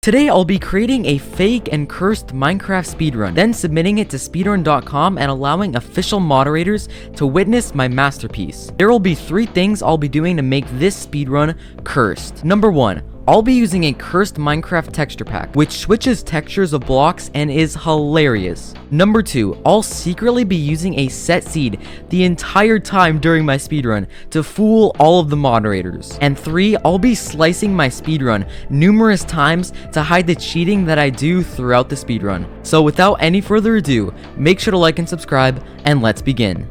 Today I'll be creating a fake and cursed Minecraft speedrun, then submitting it to speedrun.com and allowing official moderators to witness my masterpiece. There will be 3 things I'll be doing to make this speedrun cursed. Number 1. I'll be using a cursed Minecraft texture pack, which switches textures of blocks and is hilarious. Number 2, I'll secretly be using a set seed the entire time during my speedrun to fool all of the moderators. And 3, I'll be slicing my speedrun numerous times to hide the cheating that I do throughout the speedrun. So without any further ado, make sure to like and subscribe, and let's begin.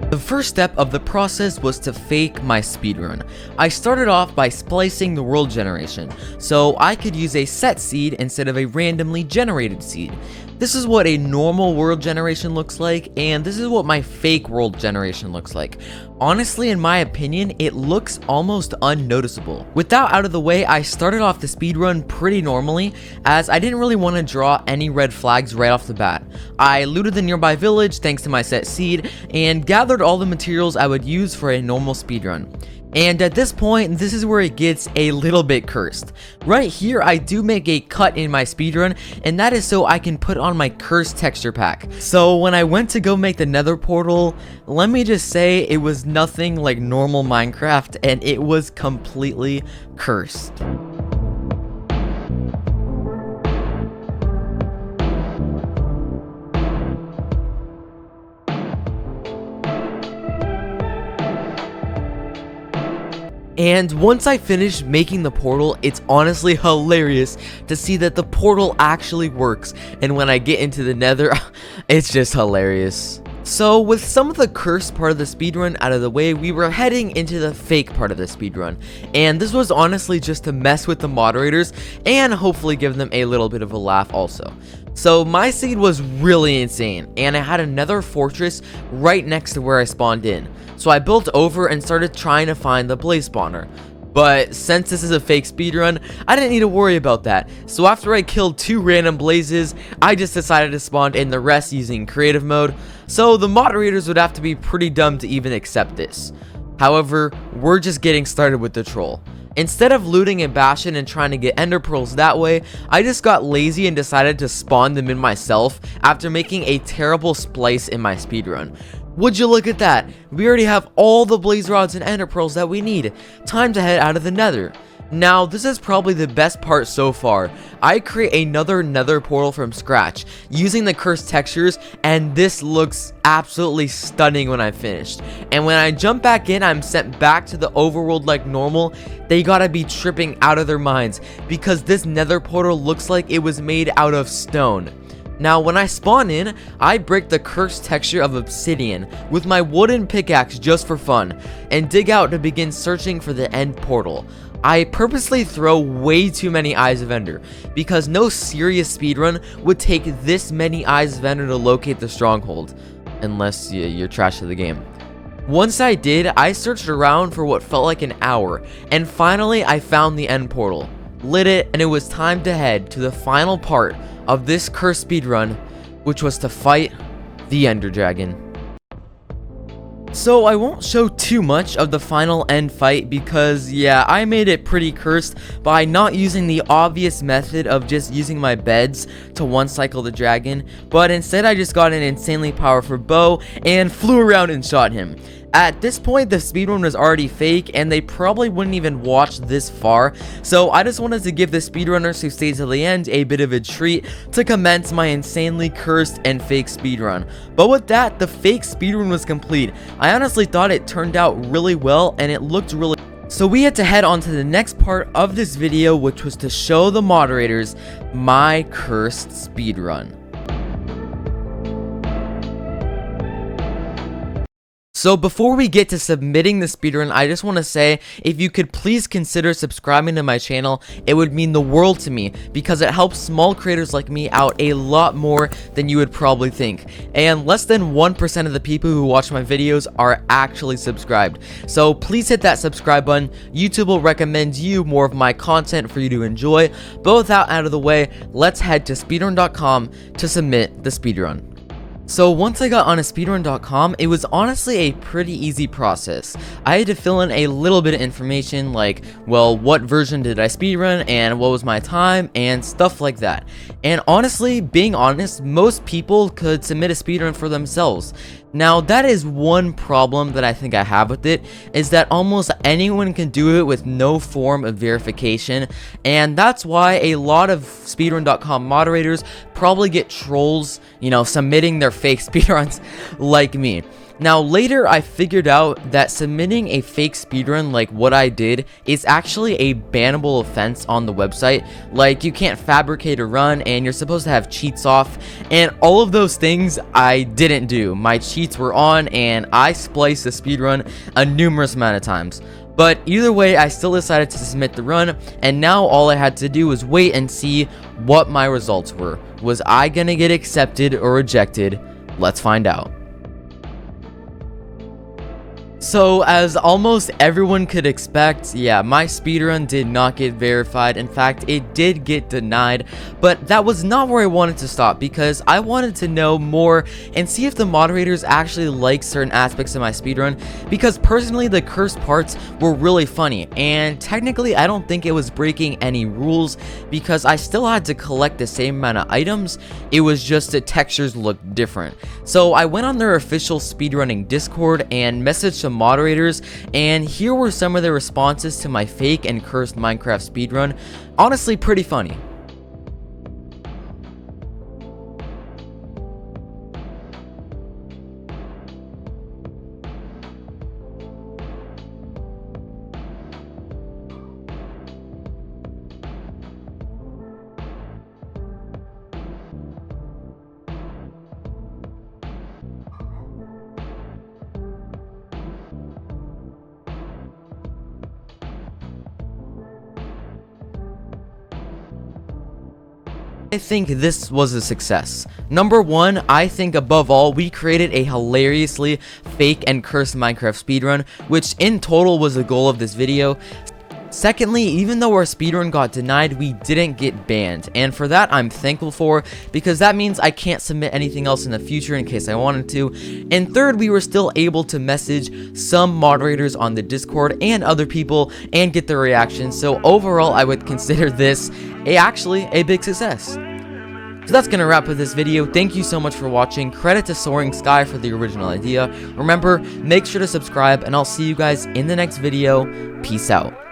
The first step of the process was to fake my speedrun. I started off by splicing the world generation, so I could use a set seed instead of a randomly generated seed. This is what a normal world generation looks like, and this is what my fake world generation looks like. Honestly, in my opinion, it looks almost unnoticeable. With that out of the way, I started off the speedrun pretty normally, as I didn't really want to draw any red flags right off the bat. I looted the nearby village thanks to my set seed, and gathered all the materials I would use for a normal speedrun. And at this point, this is where it gets a little bit cursed. Right here, I do make a cut in my speedrun, and that is so I can put on my cursed texture pack. So when I went to go make the nether portal, let me just say it was nothing like normal Minecraft, and it was completely cursed. And once I finished making the portal, it's honestly hilarious to see that the portal actually works, and when I get into the nether, it's just hilarious. So with some of the cursed part of the speedrun out of the way, we were heading into the fake part of the speedrun, and this was honestly just to mess with the moderators and hopefully give them a little bit of a laugh also. So my seed was really insane, and I had another fortress right next to where I spawned in. So I built over and started trying to find the blaze spawner. But since this is a fake speedrun, I didn't need to worry about that. So after I killed 2 random blazes, I just decided to spawn in the rest using creative mode. So the moderators would have to be pretty dumb to even accept this. However, we're just getting started with the troll. Instead of looting and bashing and trying to get ender pearls that way, I just got lazy and decided to spawn them in myself after making a terrible splice in my speedrun. Would you look at that? We already have all the blaze rods and ender pearls that we need. Time to head out of the nether. Now, this is probably the best part so far. I create another nether portal from scratch using the cursed textures, and this looks absolutely stunning when I finished. And when I jump back in, I'm sent back to the overworld like normal. They gotta be tripping out of their minds because this nether portal looks like it was made out of stone. Now, when I spawn in, I break the cursed texture of obsidian with my wooden pickaxe just for fun, and dig out to begin searching for the end portal. I purposely throw way too many eyes of ender, because no serious speedrun would take this many eyes of ender to locate the stronghold, unless you're trash to the game. Once I did, I searched around for what felt like an hour, and finally I found the end portal, lit it, and it was time to head to the final part of this cursed speedrun, which was to fight the ender dragon. So I won't show too much of the final end fight because yeah, I made it pretty cursed by not using the obvious method of just using my beds to one cycle the dragon, but instead I just got an insanely powerful bow and flew around and shot him. At this point, the speedrun was already fake, and they probably wouldn't even watch this far, so I just wanted to give the speedrunners who stayed till the end a bit of a treat to commence my insanely cursed and fake speedrun. But with that, the fake speedrun was complete. I honestly thought it turned out really well, and it looked really... So we had to head on to the next part of this video, which was to show the moderators my cursed speedrun. So before we get to submitting the speedrun, I just want to say, if you could please consider subscribing to my channel, it would mean the world to me, because it helps small creators like me out a lot more than you would probably think. And less than 1% of the people who watch my videos are actually subscribed. So please hit that subscribe button. YouTube will recommend you more of my content for you to enjoy. But with that out of the way, let's head to speedrun.com to submit the speedrun. So once I got on a speedrun.com, it was honestly a pretty easy process. I had to fill in a little bit of information like, well, what version did I speedrun and what was my time and stuff like that. And honestly, being honest, most people could submit a speedrun for themselves. Now that is one problem that I think I have with it, is that almost anyone can do it with no form of verification, and that's why a lot of speedrun.com moderators probably get trolls, submitting their fake speedruns like me. Now later I figured out that submitting a fake speedrun like what I did is actually a bannable offense on the website. Like, you can't fabricate a run and you're supposed to have cheats off, and all of those things I didn't do. My cheats were on and I spliced the speedrun a numerous amount of times. But either way, I still decided to submit the run, and now all I had to do was wait and see what my results were. Was I gonna get accepted or rejected? Let's find out. So, as almost everyone could expect, yeah, my speedrun did not get verified. In fact, it did get denied, but that was not where I wanted to stop, because I wanted to know more and see if the moderators actually like certain aspects of my speedrun, because personally the cursed parts were really funny, and technically I don't think it was breaking any rules, because I still had to collect the same amount of items. It was just the textures looked different. So I went on their official speedrunning Discord and messaged some moderators, and here were some of the responses to my fake and cursed Minecraft speedrun. Honestly, pretty funny. I think this was a success. Number one, I think above all, we created a hilariously fake and cursed Minecraft speedrun, which in total was the goal of this video. Secondly, even though our speedrun got denied, we didn't get banned, and for that I'm thankful for, because that means I can't submit anything else in the future in case I wanted to. And third, we were still able to message some moderators on the Discord and other people and get their reactions, so overall I would consider this actually a big success. So that's gonna wrap up this video. Thank you so much for watching. Credit to Soaring Sky for the original idea. Remember, make sure to subscribe, and I'll see you guys in the next video. Peace out.